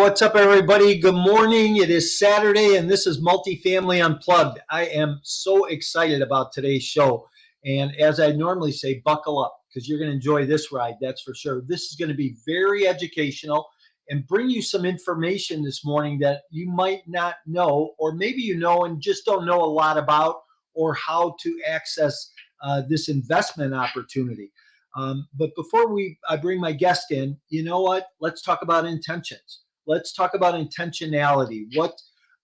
what's up, everybody? Good morning. It is Saturday, and this is Multifamily Unplugged. I am so excited about today's show. And as I normally say, buckle up because you're going to enjoy this ride, that's for sure. This is going to be very educational and bring you some information this morning that you might not know, or maybe you know and just don't know a lot about, or how to access this investment opportunity. But before I bring my guest in, you know what? Let's talk about intentions. Let's talk about intentionality. What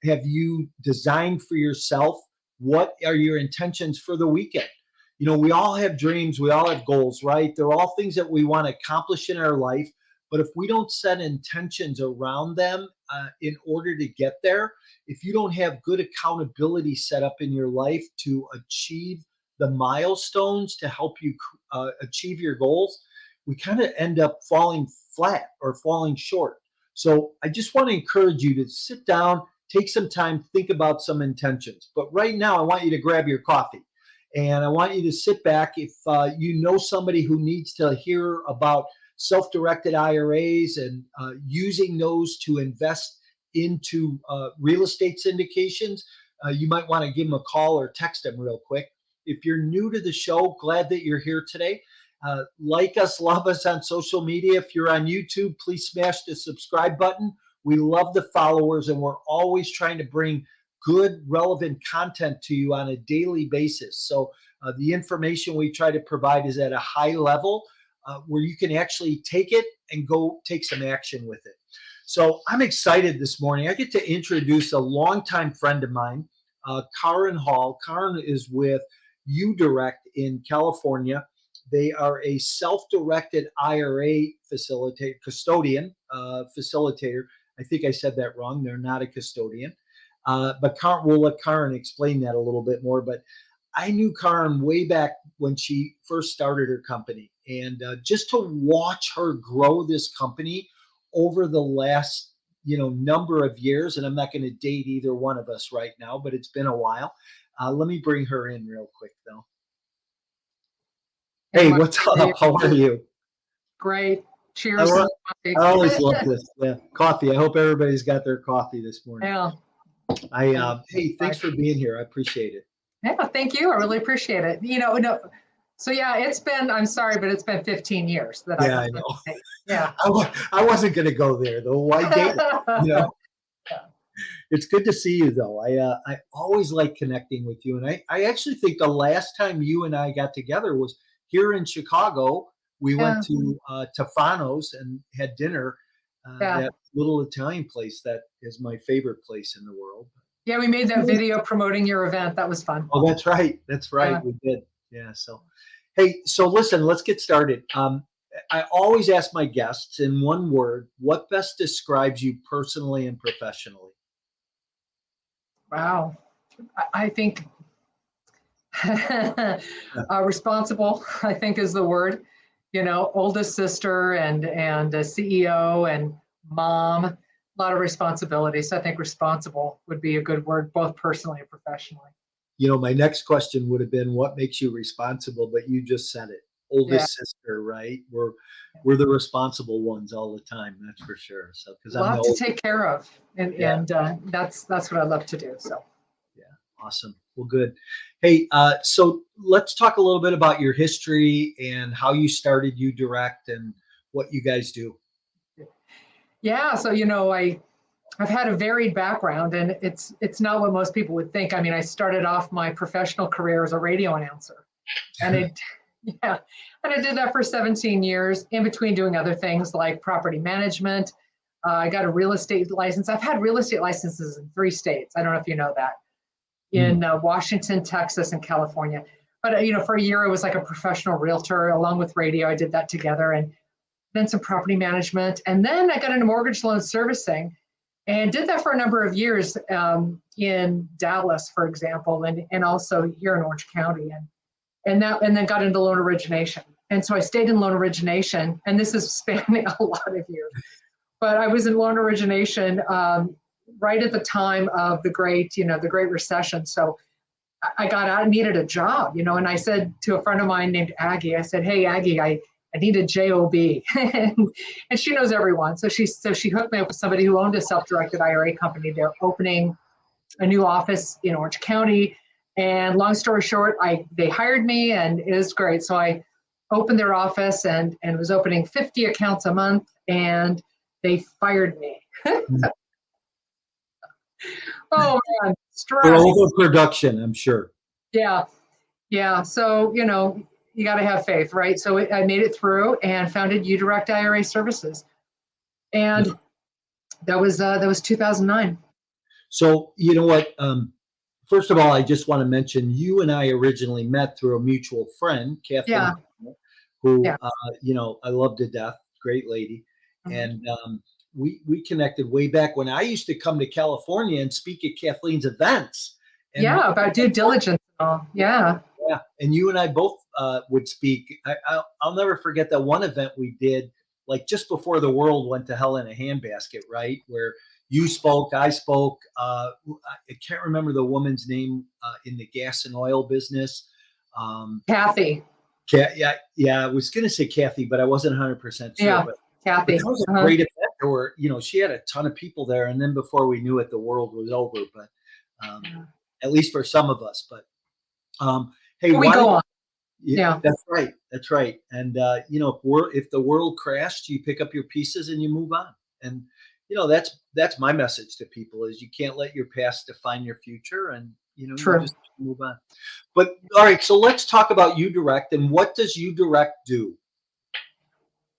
have you designed for yourself? What are your intentions for the weekend? You know, we all have dreams. We all have goals, right? They're all things that we want to accomplish in our life. But if we don't set intentions around them in order to get there, if you don't have good accountability set up in your life to achieve the milestones to help you achieve your goals, we kind of end up falling flat or falling short. So I just want to encourage you to sit down, take some time, think about some intentions. But right now, I want you to grab your coffee and I want you to sit back. If you know somebody who needs to hear about self-directed IRAs and using those to invest into real estate syndications, you might want to give them a call or text them real quick. If you're new to the show, glad that you're here today. Like us, love us on social media. If you're on YouTube, please smash the subscribe button. We love the followers, and we're always trying to bring good, relevant content to you on a daily basis. So the information we try to provide is at a high level where you can actually take it and go take some action with it. So I'm excited this morning. I get to introduce a longtime friend of mine, Kaaren Hall. Kaaren is with UDirect in California. They are a self-directed IRA custodian, facilitator. I think I said that wrong. They're not a custodian. But we'll let Kaaren explain that a little bit more. But I knew Kaaren way back when she first started her company. And just to watch her grow this company over the last number of years, and I'm not going to date either one of us right now, but it's been a while. Let me bring her in real quick, though. Hey, what's up? How are you? Great. Cheers. I always love this. Yeah, coffee. I hope everybody's got their coffee this morning. Yeah. Hey, thanks for being here. I appreciate it. Yeah, thank you. I really appreciate it. So yeah, I'm sorry, but it's been 15 years that I know. Yeah. I wasn't going to go there, though. Why date? Yeah. It's good to see you, though. I always like connecting with you. And I actually think the last time you and I got together was here in Chicago. We went to Tofano's and had dinner that little Italian place that is my favorite place in the world. Yeah, we made that video promoting your event. That was fun. Oh, that's right. That's right. Yeah. We did. Yeah. So, hey, listen, let's get started. I always ask my guests in one word, what best describes you personally and professionally? Wow. I think responsible, I think, is the word. Oldest sister and a CEO and mom, a lot of responsibility. So I think responsible would be a good word, both personally and professionally. My next question would have been, what makes you responsible? But you just said it. Oldest sister, right? We're the responsible ones all the time. That's for sure. So because I'm to take care of, and that's what I love to do. So yeah, awesome. Well, good. Hey, so let's talk a little bit about your history and how you started UDirect and what you guys do. Yeah. So I've had a varied background, and it's not what most people would think. I mean, I started off my professional career as a radio announcer, and I did that for 17 years in between doing other things like property management. I got a real estate license. I've had real estate licenses in 3 states. I don't know if you know that, in Washington, Texas, and California. But, for a year, I was like a professional realtor along with radio. I did that together, and then some property management. And then I got into mortgage loan servicing and did that for a number of years in Dallas, for example, and also here in Orange County. And then got into loan origination. And so I stayed in loan origination, and this is spanning a lot of years. But I was in loan origination right at the time of the Great Recession. So I got out and needed a job, and I said to a friend of mine named Aggie, I said, hey, Aggie, I I need a job. And she knows everyone. So she hooked me up with somebody who owned a self-directed IRA company. They're opening a new office in Orange County. And long story short, they hired me, and it was great. So I opened their office and was opening 50 accounts a month, and they fired me. Oh man, stress. For overproduction, I'm sure. Yeah. Yeah. So, you got to have faith, right? So I made it through and founded UDirect IRA Services. And that was 2009. So, you know what? First of all, I just want to mention you and I originally met through a mutual friend, Kathleen, who, I love to death, great lady. Mm-hmm. And we connected way back when I used to come to California and speak at Kathleen's events. And about due diligence and all. Yeah. Yeah. And you and I both would speak. I'll never forget that one event we did, like just before the world went to hell in a handbasket, right? Where you spoke, I spoke. I can't remember the woman's name in the gas and oil business. Kathy. Yeah. I was going to say Kathy, but I wasn't 100% sure. Yeah, Kathy. But that was a great event. There were, she had a ton of people there. And then before we knew it, the world was over. But at least for some of us. But hey, we go on. Yeah, that's right. That's right. And if the world crashed, you pick up your pieces and you move on. And that's my message to people: is you can't let your past define your future, and you just move on. But all right, so let's talk about UDirect and what does UDirect do?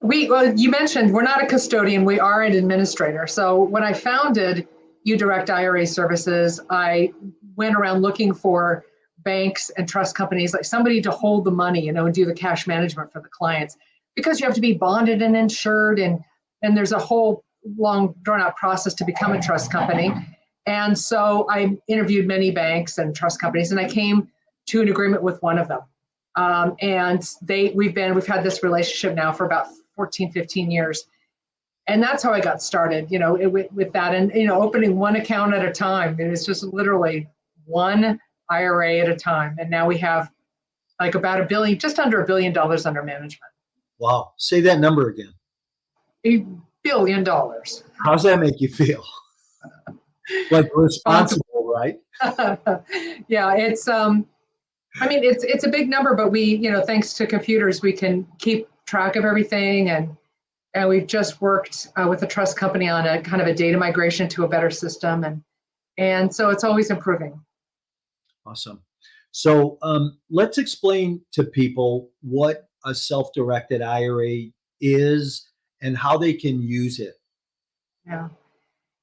You mentioned we're not a custodian; we are an administrator. So when I founded UDirect IRA Services, I went around looking for banks and trust companies, like somebody to hold the money, and do the cash management for the clients, because you have to be bonded and insured, and there's a whole long drawn out process to become a trust company. And so I interviewed many banks and trust companies, and I came to an agreement with one of them. And we've had this relationship now for about 14, 15 years. And that's how I got started, with that, and, opening one account at a time. It was just literally one IRA at a time. And now we have like about just under $1 billion under management. Wow. Say that number again. $1 billion. How's that make you feel? Like responsible, right? Yeah, it's it's a big number, but we, thanks to computers, we can keep track of everything. And we've just worked with a trust company on a kind of a data migration to a better system. And so it's always improving. Awesome. So let's explain to people what a self-directed IRA is and how they can use it. Yeah.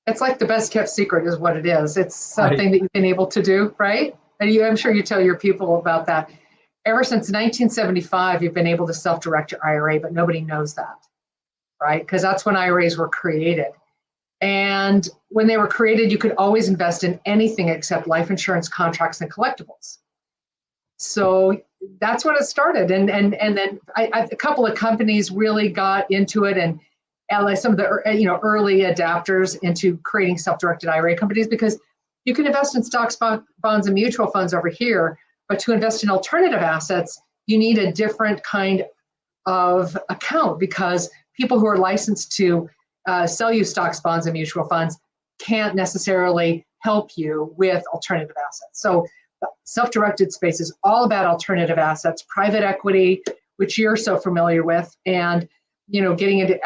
It's like the best kept secret is what it is. It's something that you've been able to do, right? And I'm sure you tell your people about that. Ever since 1975, you've been able to self-direct your IRA, but nobody knows that, right? Because that's when IRAs were created. And when they were created, you could always invest in anything except life insurance contracts and collectibles. So that's when it started. And then a couple of companies really got into it, and some of the early adapters into creating self-directed IRA companies, because you can invest in stocks, bonds, and mutual funds over here, but to invest in alternative assets, you need a different kind of account, because people who are licensed to sell you stocks, bonds, and mutual funds can't necessarily help you with alternative assets. So the self-directed space is all about alternative assets, private equity, which you're so familiar with, and getting into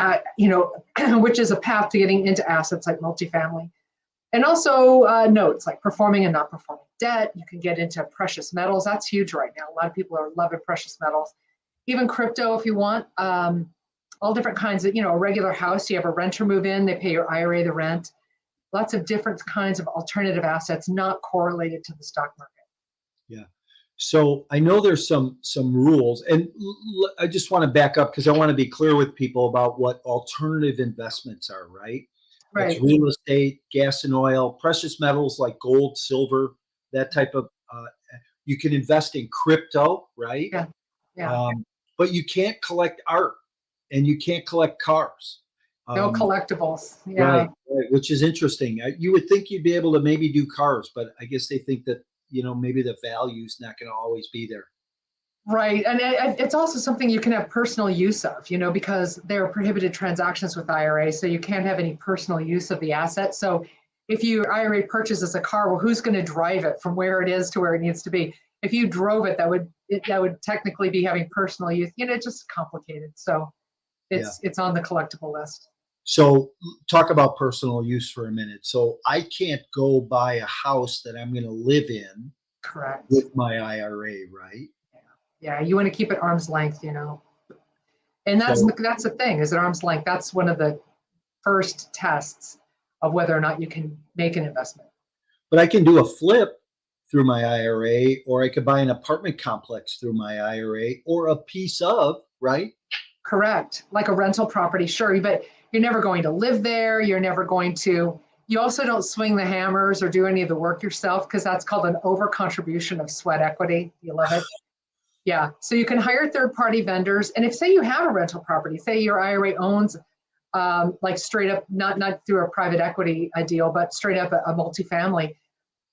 which is a path to getting into assets like multifamily, and also notes like performing and not performing debt. You can get into precious metals. That's huge right now. A lot of people are loving precious metals, even crypto if you want. All different kinds of, a regular house, you have a renter move in, they pay your IRA the rent. Lots of different kinds of alternative assets not correlated to the stock market. Yeah. So I know there's some rules, and I just want to back up because I want to be clear with people about what alternative investments are, right? Right. It's real estate, gas and oil, precious metals like gold, silver, that type of, you can invest in crypto, right? Yeah. But you can't collect art. And you can't collect cars. No collectibles. Yeah. Right, which is interesting. You would think you'd be able to maybe do cars, but I guess they think that, maybe the value's not going to always be there. Right. And it's also something you can have personal use of, because there are prohibited transactions with IRA. So you can't have any personal use of the asset. So if your IRA purchases a car, well, who's going to drive it from where it is to where it needs to be? If you drove it, that would technically be having personal use. It's just complicated. So Yeah. it's on the collectible list. So talk about personal use for a minute. So I can't go buy a house that I'm going to live in Correct. with my IRA, right? Yeah. You want to keep it arm's length, And that's So, the thing, is at arm's length. That's one of the first tests of whether or not you can make an investment. but I can do a flip through my IRA, or I could buy an apartment complex through my IRA, or a piece of, right? Correct. Like a rental property, sure, but you're never going to live there. You're never going to, you also don't swing the hammers or do any of the work yourself, because that's called an over contribution of sweat equity. You love it. Yeah. So you can hire third-party vendors. And if, say, you have a rental property, say your IRA owns like straight up, not through a private equity deal, but straight up a multifamily,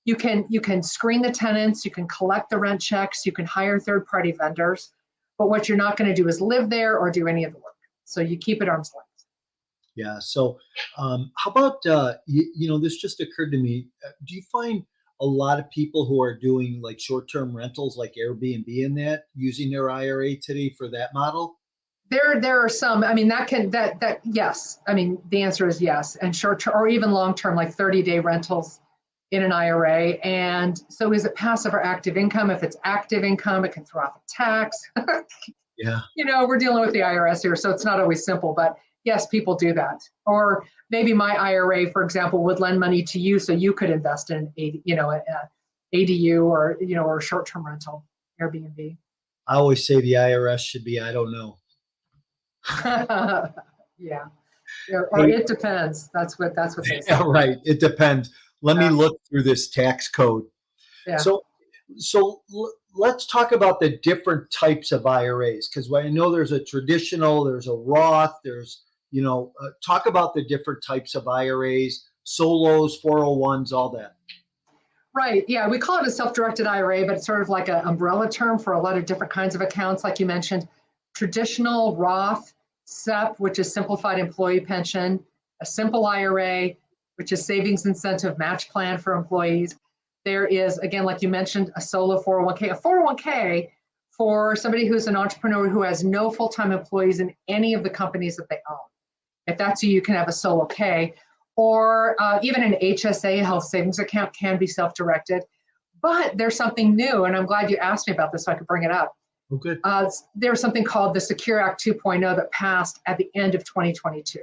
you can screen the tenants, you can collect the rent checks, you can hire third-party vendors. But what you're not going to do is live there or do any of the work. So you keep it arm's length. Yeah. So, how about this just occurred to me. Do you find a lot of people who are doing like short-term rentals, like Airbnb, and that using their IRA today for that model? There are some. I mean, that yes. I mean, the answer is yes. And short term or even long term, like 30-day rentals in an IRA. And so, is it passive or active income? If it's active income, it can throw off a tax. Yeah. We're dealing with the IRS here, so it's not always simple. But yes, people do that. Or maybe my IRA, for example, would lend money to you so you could invest in ADU or short term rental, Airbnb. I always say the IRS should be, I don't know. Yeah. Or it depends. That's what they say. Yeah, right. It depends. Let me look through this tax code. Yeah. So let's talk about the different types of IRAs, because I know there's a traditional, there's a Roth, there's, talk about the different types of IRAs, solos, 401s, all that. Right. Yeah. We call it a self-directed IRA, but it's sort of like an umbrella term for a lot of different kinds of accounts. Like you mentioned, traditional Roth, SEP, which is simplified employee pension, a simple IRA, which is savings incentive match plan for employees. There is, again, like you mentioned, a solo 401k, a 401k for somebody who's an entrepreneur who has no full-time employees in any of the companies that they own. If that's you can have a solo K. Or even an HSA, health savings account, can be self-directed. But there's something new, and I'm glad you asked me about this so I could bring it up. Oh, good. There's something called the Secure Act 2.0 that passed at the end of 2022.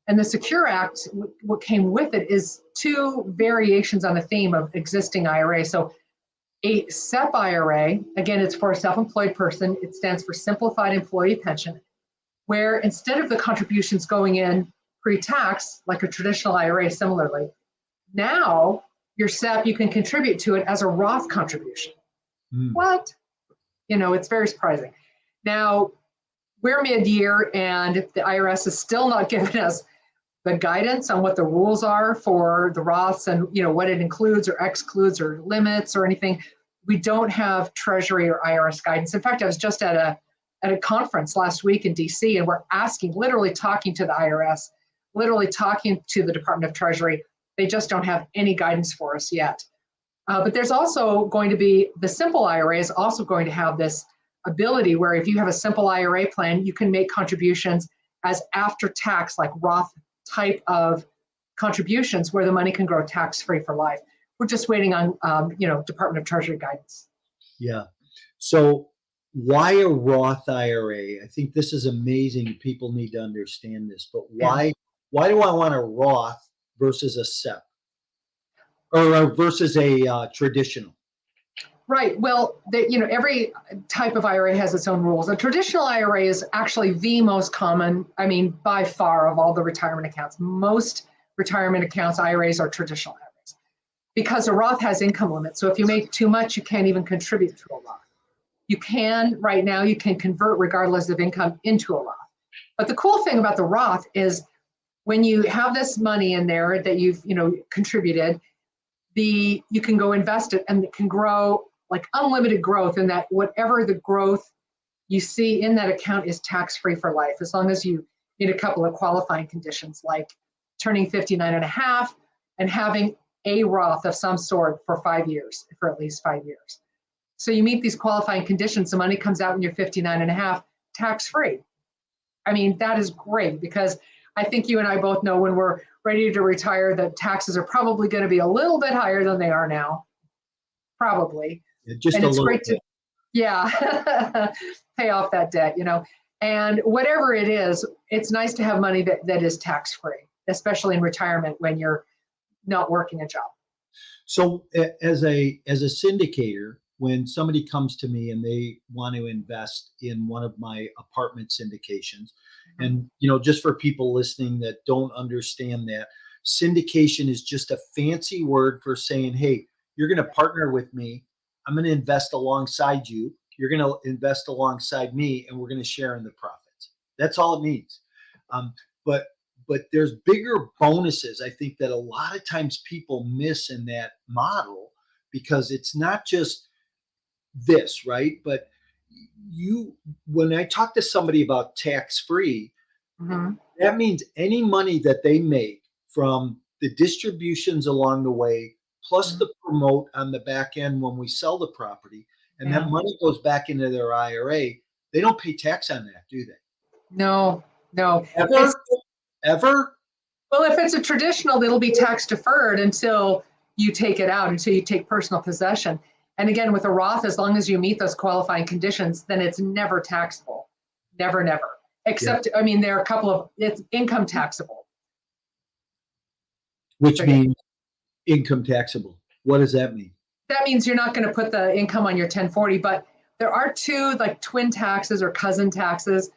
And the Secure Act, what came with it is two variations on the theme of existing IRA. So a SEP IRA, again, it's for a self-employed person. It stands for Simplified Employee Pension, where instead of the contributions going in pre-tax, like a traditional IRA similarly, now your SEP, you can contribute to it as a Roth contribution. What? It's very surprising. Now, we're mid-year, and the IRS is still not giving us the guidance on what the rules are for the Roths and what it includes or excludes or limits or anything. We don't have Treasury or IRS guidance. In fact, I was just at a conference last week in DC, and we're literally talking to the IRS, literally talking to the Department of Treasury. They just don't have any guidance for us yet. But there's also going to be, the simple IRA is also going to have this ability where if you have a simple IRA plan, you can make contributions as after tax, like Roth type of contributions where the money can grow tax-free for life. We're just waiting on, Department of Treasury guidance. Yeah. So why a Roth IRA? I think this is amazing. People need to understand this, but why do I want a Roth versus a SEP or versus a traditional? Right. Well, every type of IRA has its own rules. A traditional IRA is actually the most common, by far, of all the retirement accounts. Most retirement accounts, IRAs, are traditional IRAs because a Roth has income limits. So if you make too much, you can't even contribute to a Roth. Right now, you can convert regardless of income into a Roth. But the cool thing about the Roth is when you have this money in there that you've, contributed, you can go invest it and it can grow like unlimited growth, and that whatever the growth you see in that account is tax-free for life, as long as you meet a couple of qualifying conditions, like turning 59 and a half and having a Roth of some sort for 5 years, for at least 5 years. So you meet these qualifying conditions, the money comes out when you're 59 and a half, tax-free. I mean, that is great, because I think you and I both know when we're ready to retire that taxes are probably going to be a little bit higher than they are now. Probably. Yeah, just and a it's little great bit. to, yeah, pay off that debt, and whatever it is, it's nice to have money that is tax-free, especially in retirement when you're not working a job. So as a syndicator, when somebody comes to me and they want to invest in one of my apartment syndications, and just for people listening that don't understand that, syndication is just a fancy word for saying, hey, you're going to partner with me. I'm going to invest alongside you. You're going to invest alongside me, and we're going to share in the profits. That's all it means. But there's bigger bonuses, I think, that a lot of times people miss in that model, because it's not just this, right? But when I talk to somebody about tax-free, that means any money that they make from the distributions along the way, plus the promote on the back end when we sell the property, and that money goes back into their IRA, they don't pay tax on that, do they? No. Ever? Well, if it's a traditional, it'll be tax deferred until you take it out, until you take personal possession. And again, with a Roth, as long as you meet those qualifying conditions, then it's never taxable. Never, never. Except, I mean, there are a couple of, it's income taxable. Which means income taxable. What does that mean? That means you're not going to put the income on your 1040, but there are two like twin taxes or cousin taxes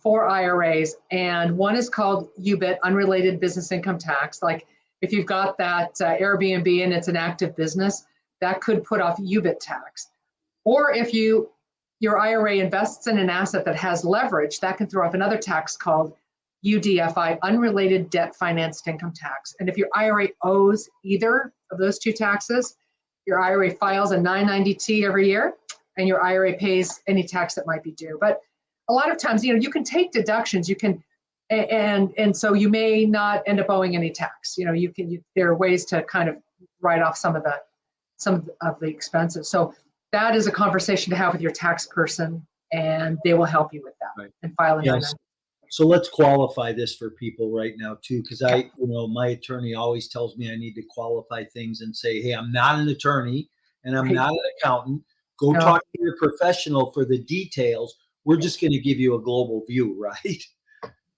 for IRAs. And one is called UBIT, unrelated business income tax. Like if you've got that Airbnb and it's an active business, that could put off UBIT tax. Or if your IRA invests in an asset that has leverage, that can throw off another tax called UDFI, unrelated debt financed income tax. And if your IRA owes either of those two taxes, your IRA files a 990T every year, and your IRA pays any tax that might be due. But a lot of times, you can take deductions. You can, and so you may not end up owing any tax. There are ways to kind of write off some of the expenses. So that is a conversation to have with your tax person, and they will help you with that, right, and file a 990. So let's qualify this for people right now too, because my attorney always tells me I need to qualify things and say, hey, I'm not an attorney and I'm not an accountant. Go talk to your professional for the details. We're just going to give you a global view, right?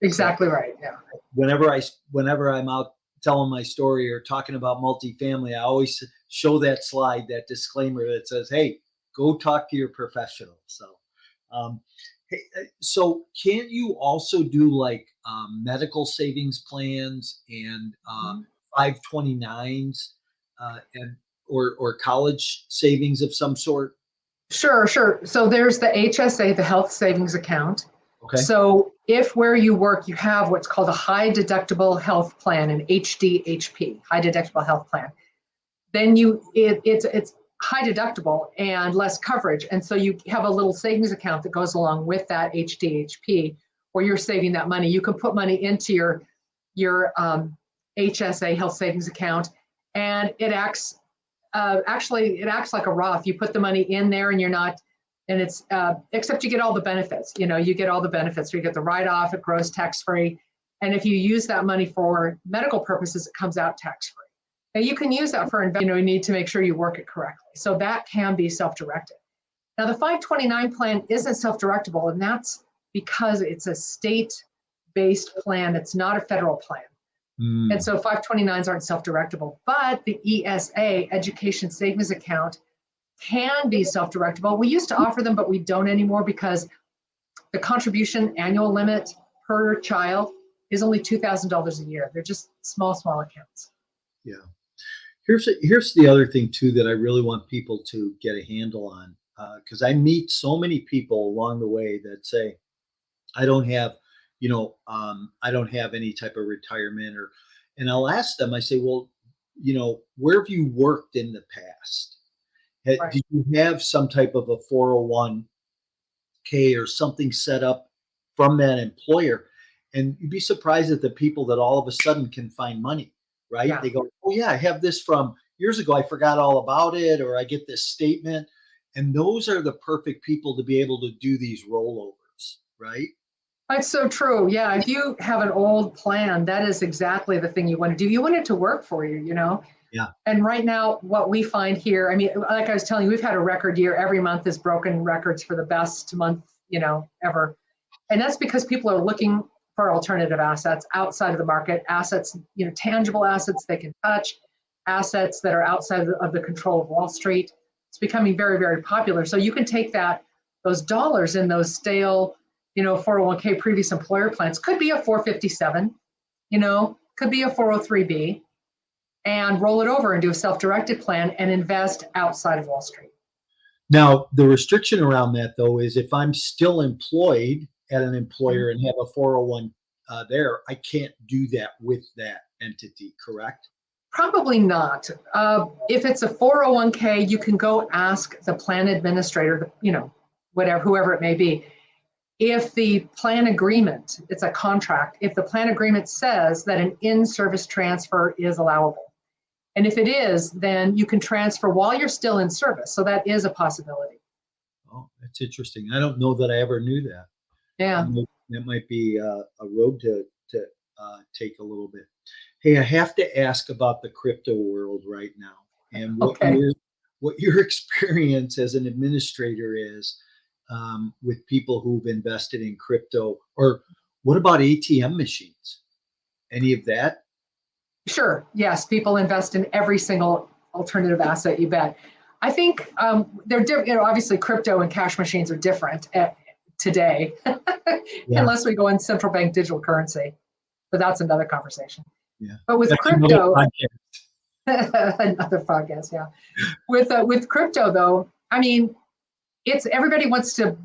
Exactly right. Yeah. Whenever I'm out telling my story or talking about multifamily, I always show that slide, that disclaimer that says, hey, go talk to your professional. So can't you also do like medical savings plans and 529s or college savings of some sort? Sure. So there's the HSA, the health savings account. Okay. So if where you work, you have what's called a high deductible health plan, an HDHP, high deductible health plan, then it's high deductible and less coverage. And so you have a little savings account that goes along with that HDHP where you're saving that money. You can put money into your HSA health savings account, and it acts like a Roth. You put the money in there and you're not, and it's, except you get all the benefits. You get all the benefits. You get the write-off, it grows tax-free. And if you use that money for medical purposes, it comes out tax-free. Now you can use that for investment. You need to make sure you work it correctly. So that can be self-directed. Now the 529 plan isn't self-directable, and that's because it's a state-based plan. It's not a federal plan. And so 529s aren't self-directable, but the ESA, Education Savings Account, can be self-directable. We used to offer them, but we don't anymore because the contribution annual limit per child is only $2,000 a year. They're just small accounts. Yeah. Here's the other thing too that I really want people to get a handle on, because I meet so many people along the way that say, I don't have any type of retirement, and I'll ask them, I say, well, where have you worked in the past? Right. Did you have some type of a 401k or something set up from that employer? And you'd be surprised at the people that all of a sudden can find money, right? Yeah. They go, oh yeah, I have this from years ago. I forgot all about it, or I get this statement. And those are the perfect people to be able to do these rollovers, right? That's so true. Yeah. If you have an old plan, that is exactly the thing you want to do. You want it to work for you, you know? Yeah. And right now, what we find here, I mean, like I was telling you, we've had a record year. Every month is broken records for the best month, ever. And that's because people are looking for alternative assets outside of the market, assets, tangible assets they can touch, assets that are outside of the control of Wall Street. It's becoming very, very popular. So you can take those dollars in those stale, 401k previous employer plans, could be a 457, could be a 403b, and roll it over into a self-directed plan and invest outside of Wall Street. Now, the restriction around that, though, is if I'm still employed at an employer and have a 401 there, I can't do that with that entity, correct? Probably not. If it's a 401k, you can go ask the plan administrator, whoever it may be. If the plan agreement, it's a contract, if the plan agreement says that an in-service transfer is allowable. And if it is, then you can transfer while you're still in service. So that is a possibility. Oh, that's interesting. I don't know that I ever knew that. Yeah. That might be a road to take a little bit. Hey, I have to ask about the crypto world right now, and what your experience as an administrator is with people who've invested in crypto, or what about ATM machines? Any of that? Sure. Yes. People invest in every single alternative asset, you bet. I think they're different. Obviously, crypto and cash machines are different today, unless we go in central bank digital currency. But that's another conversation. Yeah. But with That's crypto, another podcast, yeah. With crypto, though, I mean, it's everybody wants to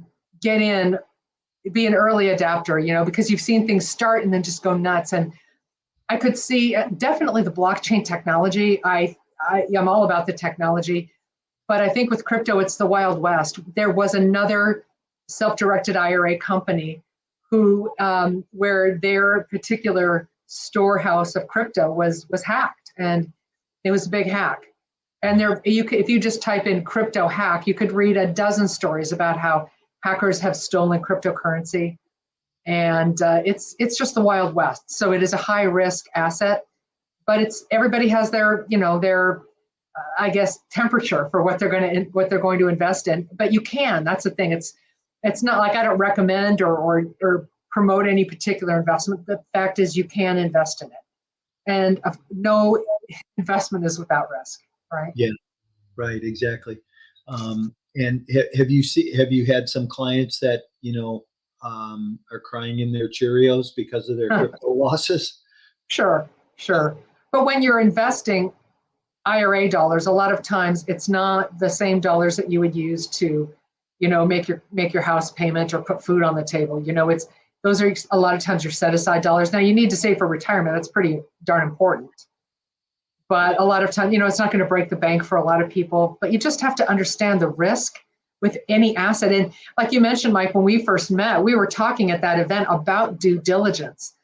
get in, be an early adapter, because you've seen things start and then just go nuts. And I could see definitely the blockchain technology. I'm all about the technology, but I think with crypto, it's the Wild West. There was another self-directed IRA company who, where their particular storehouse of crypto was hacked, and it was a big hack. And if you just type in crypto hack, you could read a dozen stories about how hackers have stolen cryptocurrency. And it's just the Wild West. So it is a high risk asset, but everybody has their I guess temperature for what they're going to invest in. But that's the thing. It's not like I don't recommend or promote any particular investment. The fact is, you can invest in it, and no investment is without risk, right? Yeah, right, exactly. And have you had some clients that are crying in their Cheerios because of their crypto losses? Sure. But when you're investing IRA dollars, a lot of times it's not the same dollars that you would use to, make your house payment or put food on the table. Those are a lot of times your set aside dollars. Now you need to save for retirement. That's pretty darn important. But a lot of times, it's not going to break the bank for a lot of people. But you just have to understand the risk with any asset. And like you mentioned, Mike, when we first met, we were talking at that event about due diligence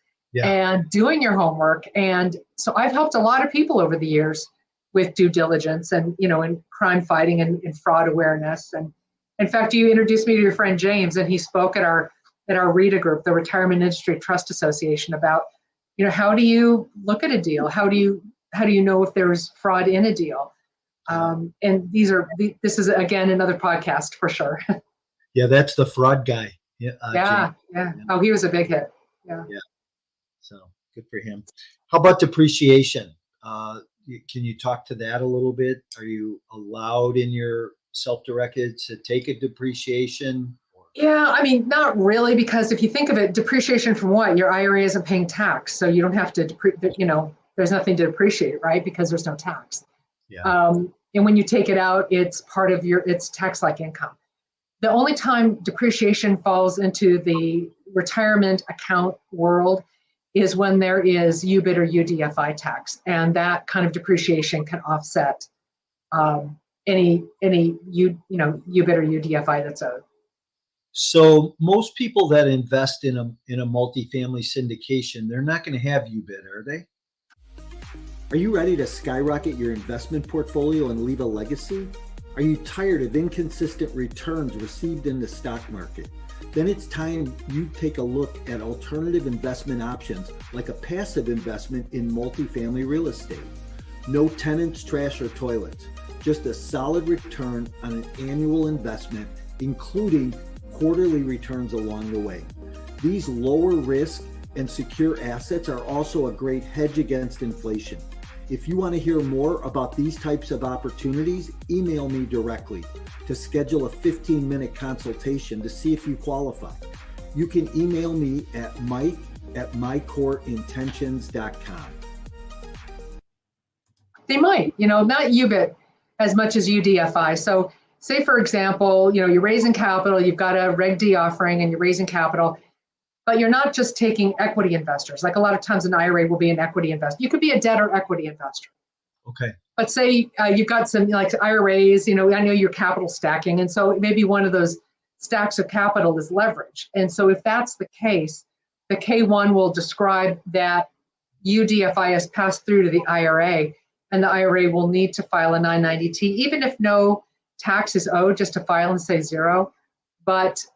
and doing your homework. And so I've helped a lot of people over the years with due diligence and, in crime fighting and fraud awareness. And in fact, you introduced me to your friend James, and he spoke at our RETA group, the Retirement Industry Trust Association, about, how do you look at a deal? How do you know if there's fraud in a deal? And this is, again, another podcast for sure. Yeah, that's the fraud guy. Yeah. Oh, he was a big hit. Yeah. So good for him. How about depreciation? Can you talk to that a little bit? Are you allowed in your self-directed to take a depreciation? Yeah, I mean, not really, because if you think of it, depreciation from what? Your IRA isn't paying tax, so you don't have to, there's nothing to depreciate, right? Because there's no tax. Yeah. And when you take it out, it's part of it's tax-like income. The only time depreciation falls into the retirement account world is when there is UBIT or UDFI tax, and that kind of depreciation can offset any UBIT or UDFI that's owed. So most people that invest in a multifamily syndication, they're not going to have UBIT, are they? Are you ready to skyrocket your investment portfolio and leave a legacy? Are you tired of inconsistent returns received in the stock market? Then it's time you take a look at alternative investment options like a passive investment in multifamily real estate. No tenants, trash, or toilets. Just a solid return on an annual investment, including quarterly returns along the way. These lower risk and secure assets are also a great hedge against inflation. If you want to hear more about these types of opportunities, email me directly to schedule a 15-minute consultation to see if you qualify. You can email me at mike@mycoreintentions.com. They might, not UBIT as much as UDFI. So say, for example, you're raising capital, you've got a Reg D offering and you're raising capital, but you're not just taking equity investors. Like a lot of times an IRA will be an equity investor. You could be a debt or equity investor. Okay. But say you've got some like IRAs, I know you're capital stacking. And so maybe one of those stacks of capital is leverage. And so if that's the case, the K1 will describe that UDFI has passed through to the IRA, and the IRA will need to file a 990T, even if no tax is owed, just to file and say zero. But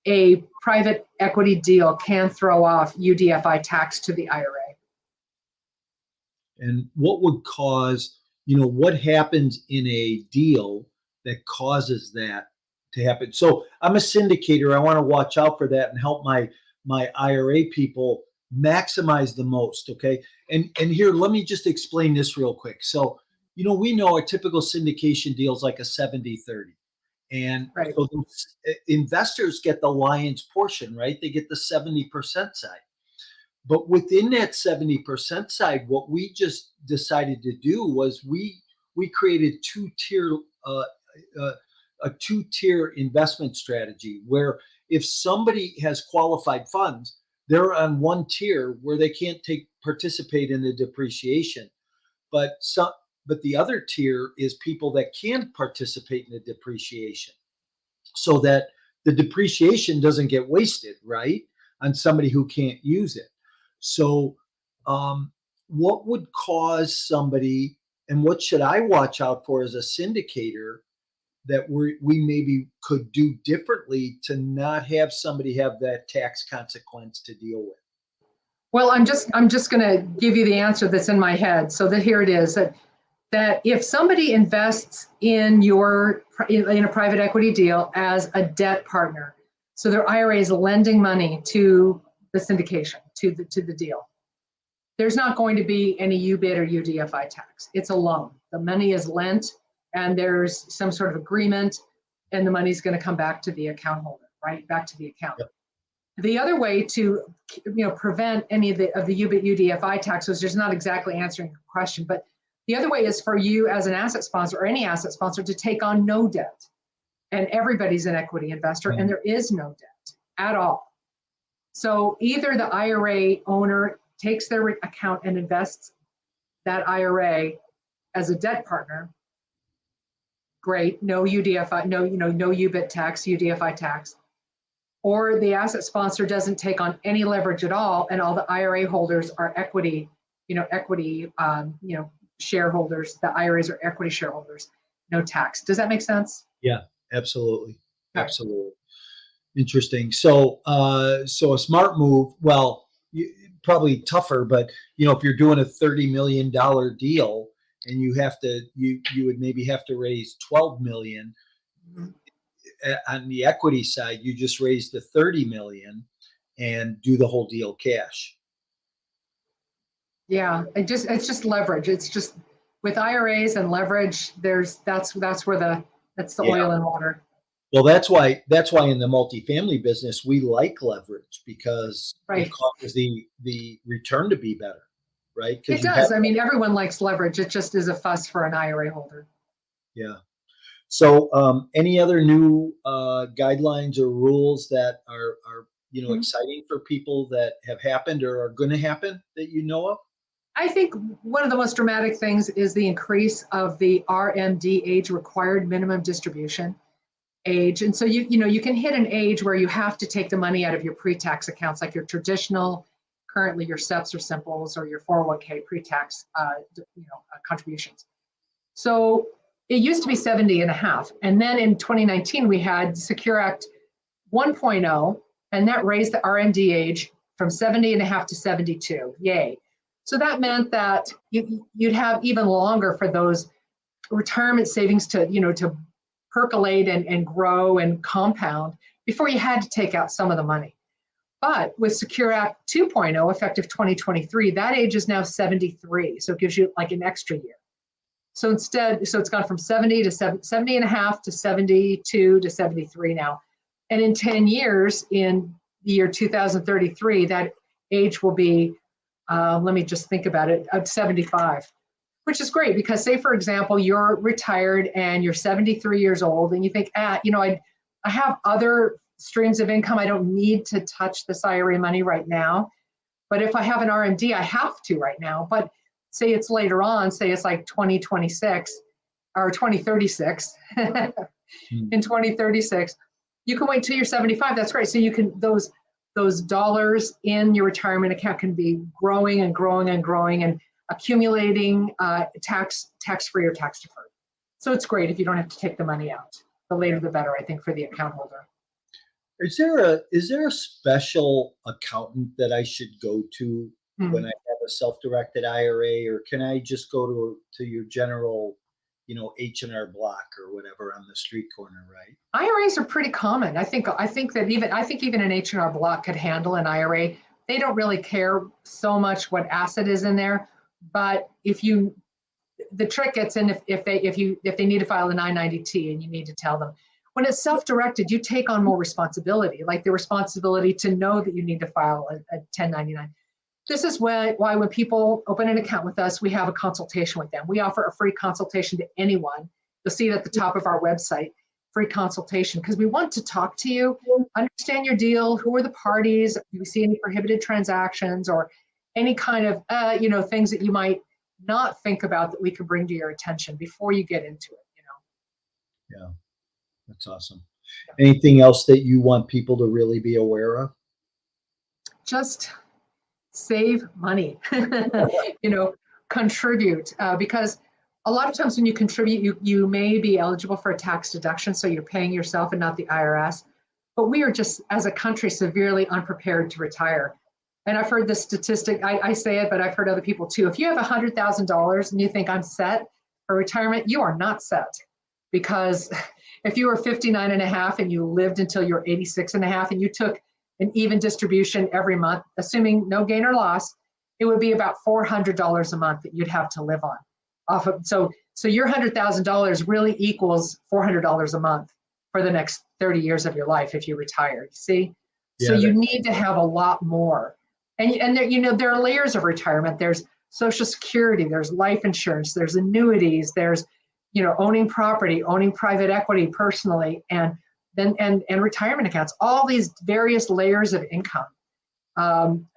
a private equity deal can throw off UDFI tax to the IRA. And what would cause, what happens in a deal that causes that to happen? So I'm a syndicator. I want to watch out for that and help my IRA people maximize the most. Okay. And here, let me just explain this real quick. So, we know a typical syndication deal is like a 70-30. And right. So those investors get the lion's portion, right? They get the 70% side. But within that 70% side, what we just decided to do was we created a two-tier investment strategy where if somebody has qualified funds, they're on one tier where they can't participate in the depreciation. But the other tier is people that can participate in the depreciation, so that the depreciation doesn't get wasted, right, on somebody who can't use it. So what would cause somebody, and what should I watch out for as a syndicator that we maybe could do differently to not have somebody have that tax consequence to deal with? Well, I'm just going to give you the answer that's in my head. So here it is, that if somebody invests in a private equity deal as a debt partner, so their IRA is lending money to the syndication, to the deal, there's not going to be any UBIT or UDFI tax. It's a loan. The money is lent, and there's some sort of agreement, and the money's going to come back to the account holder, right? Back to the account. Yep. The other way to prevent any of the UBIT UDFI taxes, just not exactly answering your question, but the other way is for you as an asset sponsor or any asset sponsor to take on no debt. And everybody's an equity investor, and there is no debt at all. So either the IRA owner takes their account and invests that IRA as a debt partner, great, no UDFI, no UBIT tax, UDFI tax, or the asset sponsor doesn't take on any leverage at all, and all the IRA holders are equity shareholders. The IRAs are equity shareholders, no tax. Does that make sense? Yeah, absolutely. Okay. Absolutely. Interesting. So, a smart move, well, probably tougher, but if you're doing a $30 million deal and you would maybe have to raise 12 million. On the equity side, you just raise the 30 million and do the whole deal cash. Yeah, it's just leverage. It's just with IRAs and leverage, that's the oil and water. Well, that's why in the multifamily business we like leverage, because it causes the return to be better, right? It does. Everyone likes leverage. It just is a fuss for an IRA holder. Yeah. So any other new guidelines or rules that are exciting for people that have happened or are going to happen that you know of? I think one of the most dramatic things is the increase of the RMD age, required minimum distribution age. And so you can hit an age where you have to take the money out of your pre-tax accounts, like your traditional, currently your SEPs or Simples or your 401k pre-tax contributions. So it used to be 70 and a half. And then in 2019, we had Secure Act 1.0, and that raised the RMD age from 70 and a half to 72. Yay. So that meant that you'd have even longer for those retirement savings to percolate and grow and compound before you had to take out some of the money. But with Secure Act 2.0, effective 2023, that age is now 73. So it gives you like an extra year. So it's gone from 70 and a half to 72 to 73 now. And in 10 years, in the year 2033, that age will be, let me just think about it, 75. Which is great because, say, for example, you're retired and you're 73 years old and you think, I have other streams of income. I don't need to touch this IRA money right now. But if I have an RMD, I have to right now. But say it's later on, say it's like 2026 or 2036. In 2036, you can wait till you're 75. That's great. So you can, those dollars in your retirement account can be growing and growing and growing and accumulating tax-free or tax-deferred. So it's great if you don't have to take the money out. The later the better, I think, for the account holder. Is there a special accountant that I should go to when I have a self-directed IRA, or can I just go to your general, H&R Block or whatever on the street corner, right? IRAs are pretty common. I think even an H&R Block could handle an IRA. They don't really care so much what asset is in there. But the trick gets in if they need to file a 990T and you need to tell them. When it's self-directed, you take on more responsibility, like the responsibility to know that you need to file a 1099. This is why when people open an account with us, we have a consultation with them. We offer a free consultation to anyone. You'll see it at the top of our website, free consultation, because we want to talk to you, understand your deal, who are the parties, do you see any prohibited transactions or any kind of, things that you might not think about that we could bring to your attention before you get into it, Yeah, that's awesome. Anything else that you want people to really be aware of? Just save money, contribute, because a lot of times when you contribute, you may be eligible for a tax deduction, so you're paying yourself and not the IRS. But we are just, as a country, severely unprepared to retire. And I've heard this statistic, I say it, but I've heard other people too. If you have $100,000 and you think I'm set for retirement, you are not set. Because if you were 59 and a half and you lived until you're 86 and a half and you took an even distribution every month, assuming no gain or loss, it would be about $400 a month that you'd have to live on. Off of, so your $100,000 really equals $400 a month for the next 30 years of your life if you retire. You see? Yeah, so you need to have a lot more. And there are layers of retirement. There's Social Security, there's life insurance, there's annuities, there's owning property, owning private equity personally, and retirement accounts. All these various layers of income and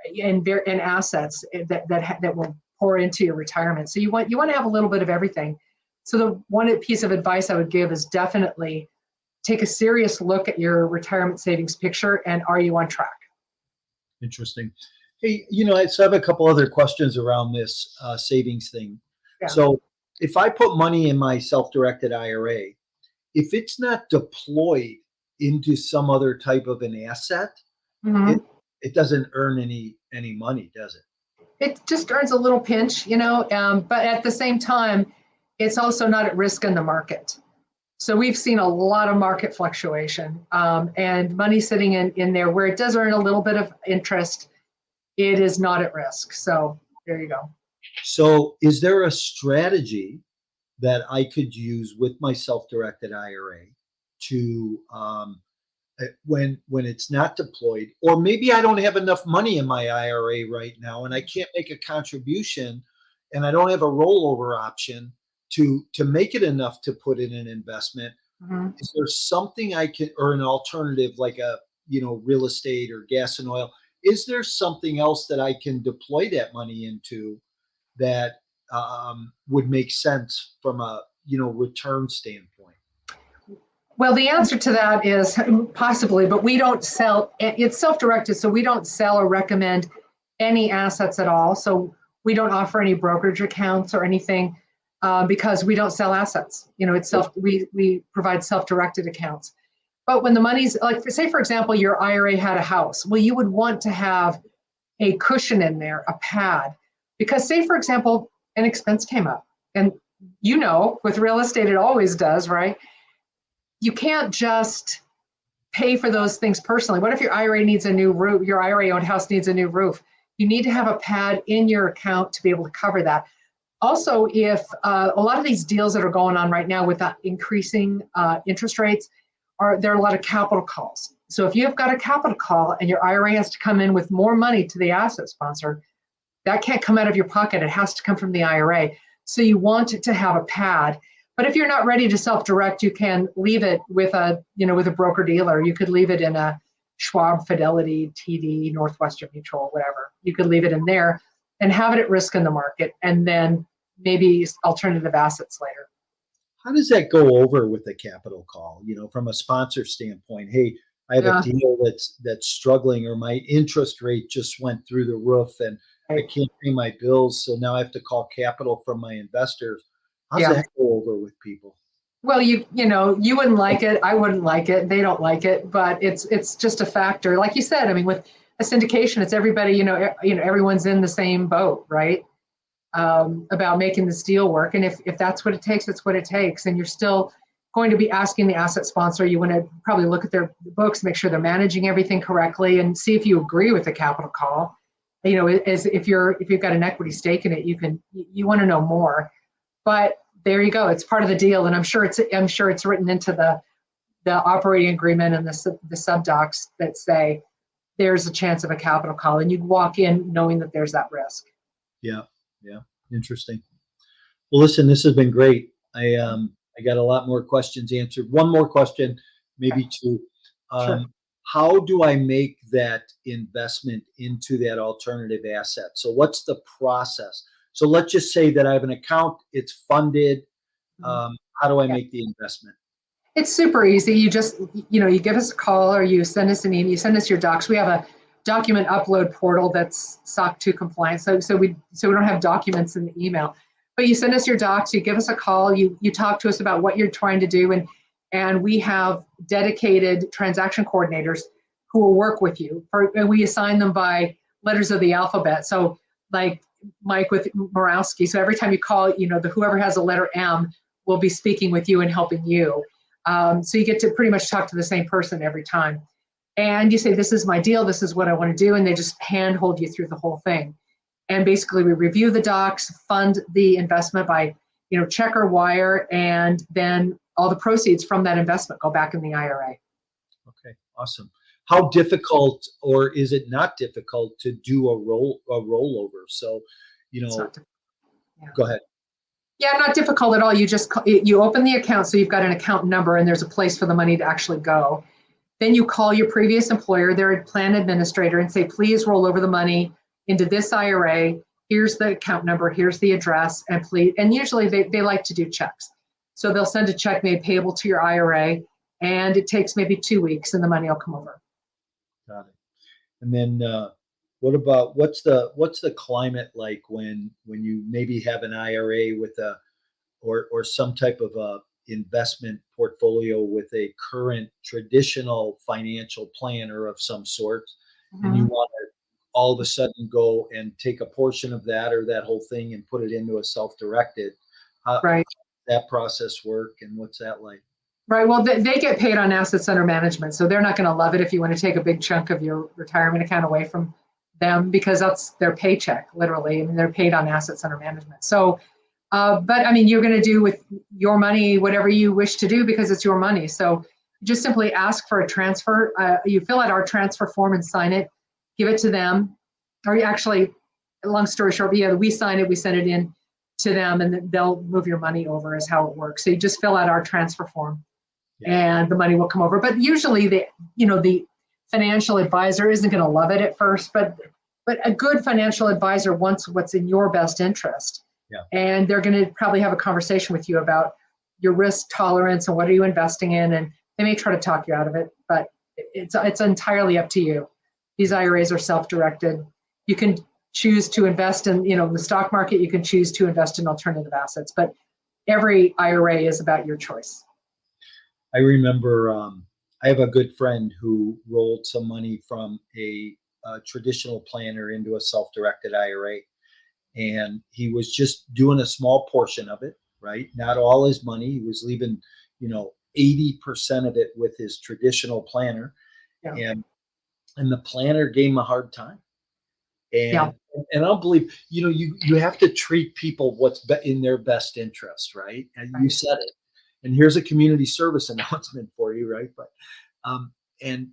assets that will pour into your retirement. So you want to have a little bit of everything. So the one piece of advice I would give is definitely take a serious look at your retirement savings picture, and are you on track? Interesting. Hey, so I have a couple other questions around this savings thing. Yeah. So if I put money in my self-directed IRA, if it's not deployed into some other type of an asset, it doesn't earn any money, does it? It just earns a little pinch, but at the same time, it's also not at risk in the market. So we've seen a lot of market fluctuation and money sitting in there where it does earn a little bit of interest. It is not at risk. So there you go. So is there a strategy that I could use with my self-directed IRA to when it's not deployed, or maybe I don't have enough money in my IRA right now and I can't make a contribution and I don't have a rollover option to make it enough to put in an investment? Is there something I can, or an alternative like a real estate or gas and oil? Is there something else that I can deploy that money into that would make sense from a return standpoint? Well, the answer to that is possibly, but we don't sell. It's self-directed, so we don't sell or recommend any assets at all. So we don't offer any brokerage accounts or anything because we don't sell assets. It's we provide self-directed accounts. But when the money's like, say for example, your IRA had a house, well, you would want to have a cushion in there, a pad, because say for example, an expense came up, and with real estate, it always does, right? You can't just pay for those things personally. What if your IRA needs a new roof? Your IRA-owned house needs a new roof. You need to have a pad in your account to be able to cover that. Also, if a lot of these deals that are going on right now with the increasing interest rates, there are a lot of capital calls. So if you've got a capital call and your IRA has to come in with more money to the asset sponsor, that can't come out of your pocket. It has to come from the IRA. So you want it to have a pad. But if you're not ready to self-direct, you can leave it with a broker dealer. You could leave it in a Schwab, Fidelity, TD, Northwestern Mutual, whatever. You could leave it in there and have it at risk in the market, and then maybe alternative assets later. How does that go over with a capital call? From a sponsor standpoint, hey, I have a deal that's struggling, or my interest rate just went through the roof and I can't pay my bills, so now I have to call capital from my investors. How does that go over with people? Well, you wouldn't like it. I wouldn't like it. They don't like it, but it's just a factor. Like you said, I mean, with a syndication, it's everybody. Everyone's in the same boat, right? About making this deal work, and if that's what it takes, it's what it takes. And you're still going to be asking the asset sponsor. You want to probably look at their books, make sure they're managing everything correctly, and see if you agree with the capital call. As if you've got an equity stake in it, you want to know more. But there you go. It's part of the deal, and I'm sure it's written into the operating agreement and the sub docs that say there's a chance of a capital call, and you walk in knowing that there's that risk. Yeah, interesting. Well, listen, this has been great. I got a lot more questions answered. One more question, maybe two. Sure. How do I make that investment into that alternative asset? So what's the process? So let's just say that I have an account, it's funded. How do I make the investment? It's super easy. You just, you give us a call, or you send us an email, you send us your docs. We have a document upload portal that's SOC 2 compliant. So we don't have documents in the email, but you send us your docs, you give us a call, you talk to us about what you're trying to do. And we have dedicated transaction coordinators who will work with you, and we assign them by letters of the alphabet. So like Mike with Morawski. So every time you call, whoever has a letter M will be speaking with you and helping you. So you get to pretty much talk to the same person every time. And you say, this is my deal, this is what I want to do. And they just handhold you through the whole thing. And basically we review the docs, fund the investment by, check or wire, and then all the proceeds from that investment go back in the IRA. Okay, awesome. How difficult, or is it not difficult, to do a rollover? So, go ahead. Yeah, not difficult at all. You open the account, so you've got an account number, and there's a place for the money to actually go. Then you call your previous employer, their plan administrator, and say, please roll over the money into this IRA. Here's the account number, here's the address, and please. And usually they like to do checks. So they'll send a check made payable to your IRA, and it takes maybe 2 weeks, and the money will come over. Got it. And then what about what's the climate like when you maybe have an IRA with or some type of a investment portfolio with a current traditional financial planner of some sort, and you want to all of a sudden go and take a portion of that or that whole thing and put it into a self-directed? Right. How does that process work, and what's that like? Right. Well, they get paid on assets under management, so they're not going to love it if you want to take a big chunk of your retirement account away from them, because that's their paycheck, literally. I mean, they're paid on assets under management. So, but I mean, you're going to do with your money whatever you wish to do, because it's your money. So just simply ask for a transfer. You fill out our transfer form and sign it, give it to them. Or you actually, long story short, we sign it, we send it in to them, and they'll move your money over, is how it works. So you just fill out our transfer form. And the money will come over. But usually the financial advisor isn't going to love it at first, but But a good financial advisor wants what's in your best interest. Yeah. And they're going to probably have a conversation with you about your risk tolerance and what are you investing in. And they may try to talk you out of it, but it's entirely up to you. These IRAs are self-directed. You can choose to invest in, the stock market. You can choose to invest in alternative assets, but every IRA is about your choice. I remember I have a good friend who rolled some money from a traditional planner into a self-directed IRA. And he was just doing a small portion of it, right? Not all his money. He was leaving, 80% of it with his traditional planner. Yeah. And the planner gave him a hard time. And Yeah. and I don't believe, you have to treat people what's in their best interest, right? And you said it. And here's a community service announcement for you, right? But and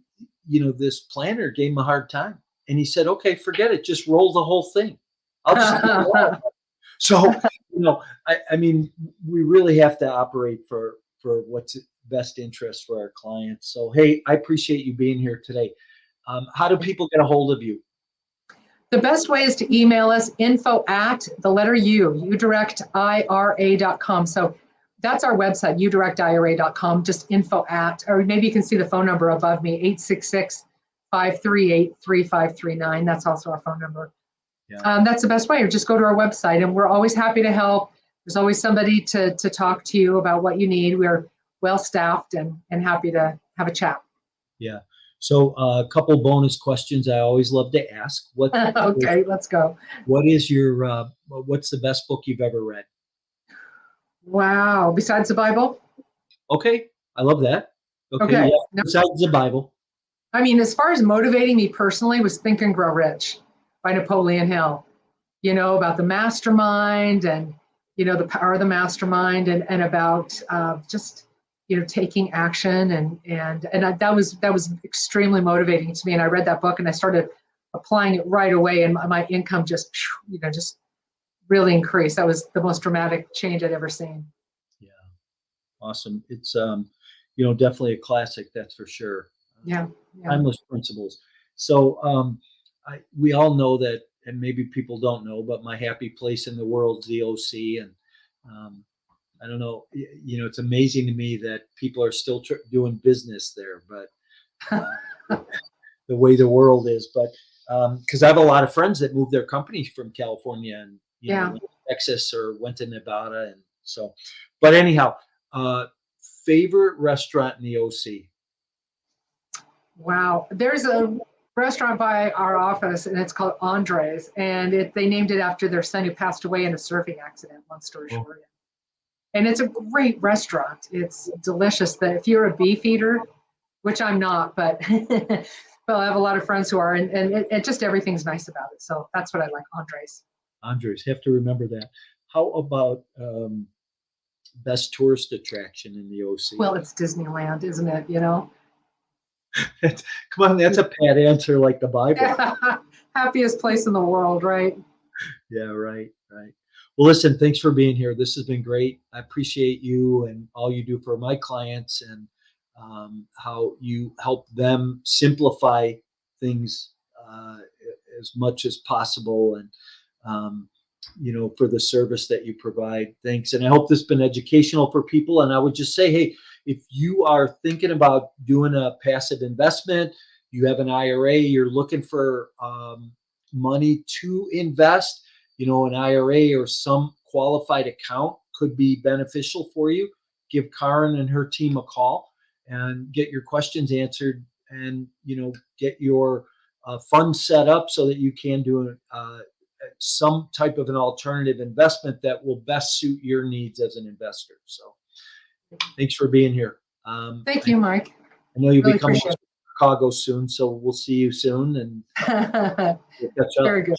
this planner gave him a hard time. And he said, okay, forget it. Just roll the whole thing. I'll just So, I mean, we really have to operate for what's best interest for our clients. So, hey, I appreciate you being here today. How do people get a hold of you? The best way is to email us info@udirectira.com. So that's our website, udirectira.com, just info@, or maybe you can see the phone number above me, 866-538-3539. That's also our phone number. Yeah. That's the best way, or just go to our website, and we're always happy to help. There's always somebody to talk to you about what you need. We're well-staffed and happy to have a chat. Yeah. So a couple bonus questions I always love to ask. Okay, let's go. What is what's the best book you've ever read? Wow. Besides the Bible? Okay. I love that. Okay. Yeah. Besides the Bible. I mean, as far as motivating me personally was Think and Grow Rich by Napoleon Hill, about the mastermind and, the power of the mastermind and about just, taking action and that was extremely motivating to me. And I read that book and I started applying it right away, and my income just really increased. That was the most dramatic change I'd ever seen. Yeah. Awesome. It's, definitely a classic. That's for sure. Yeah. Timeless principles. So we all know that, and maybe people don't know, but my happy place in the world is the OC. And I don't know, it's amazing to me that people are still doing business there, but the way the world is. But because I have a lot of friends that moved their companies from California and went to Texas or went to Nevada, and so. But anyhow, favorite restaurant in the OC. Wow. There's a restaurant by our office, and it's called Andre's, and they named it after their son who passed away in a surfing accident, long story short. And it's a great restaurant. It's delicious. If you're a beef eater, which I'm not, but well, I have a lot of friends who are, and it just everything's nice about it. So that's what I like, Andre's. Andre's, have to remember that. How about best tourist attraction in the OC? Well, it's Disneyland, isn't it? Come on, that's a pat answer like the Bible. Happiest place in the world, right? Yeah, right. Well, listen, thanks for being here. This has been great. I appreciate you and all you do for my clients, and how you help them simplify things as much as possible, and for the service that you provide. Thanks. And I hope this has been educational for people. And I would just say, hey, if you are thinking about doing a passive investment, you have an IRA, you're looking for money to invest, an IRA or some qualified account could be beneficial for you. Give Kaaren and her team a call and get your questions answered, and get your fund set up so that you can do some type of an alternative investment that will best suit your needs as an investor. So thanks for being here. Thank you, Mike. I know you'll be coming to Chicago soon, so we'll see you soon, and we'll catch up. Very good.